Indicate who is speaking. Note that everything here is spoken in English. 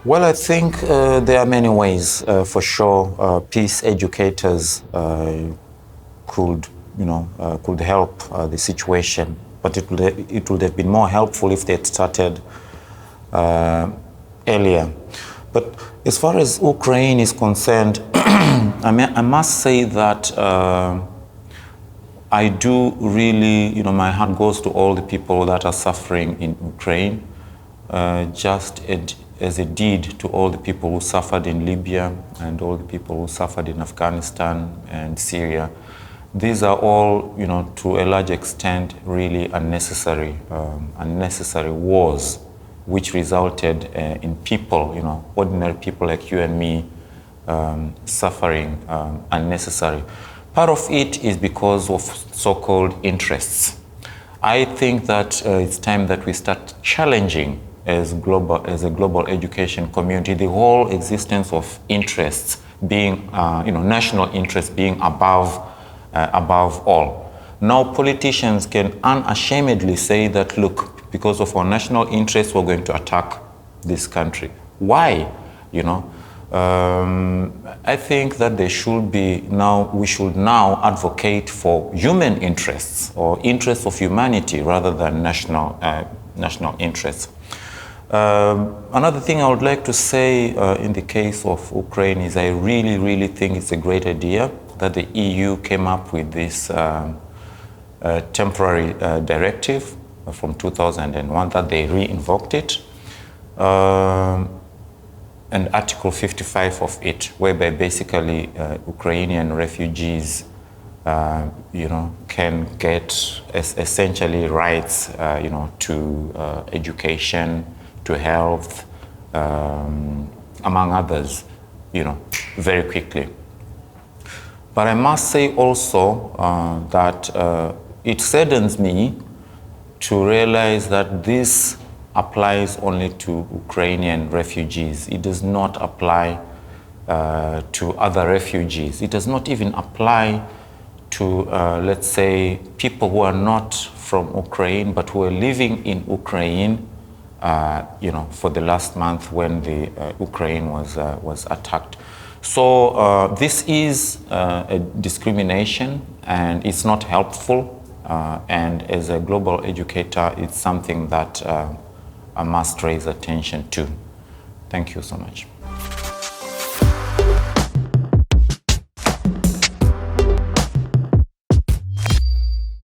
Speaker 1: Well, I think there are many ways, for sure. Peace educators could help the situation, but it would have been more helpful if they had started earlier. But as far as Ukraine is concerned, I must say that I do really, my heart goes to all the people that are suffering in Ukraine, just as it did to all the people who suffered in Libya and all the people who suffered in Afghanistan and Syria. These are all, to a large extent, really unnecessary wars, which resulted in people, ordinary people like you and me, suffering unnecessary. Part of it is because of so-called interests. I think that it's time that we start challenging as a global education community, the whole existence of interests being, national interests being above all. Now politicians can unashamedly say that, look, because of our national interests, we're going to attack this country. Why? I think that we should now advocate for human interests or interests of humanity rather than national interests. Another thing I would like to say in the case of Ukraine is I really, really think it's a great idea that the EU came up with this temporary directive from 2001, that they re-invoked it. And Article 55 of it, whereby basically Ukrainian refugees, can get essentially rights, to education, to health, among others, very quickly. But I must say also that it saddens me to realize that this applies only to Ukrainian refugees. It does not apply to other refugees. It does not even apply to, let's say, people who are not from Ukraine, but who are living in Ukraine, for the last month when the Ukraine was attacked. So this is a discrimination, and it's not helpful. And as a global educator, it's something that I must raise attention to. Thank you so much.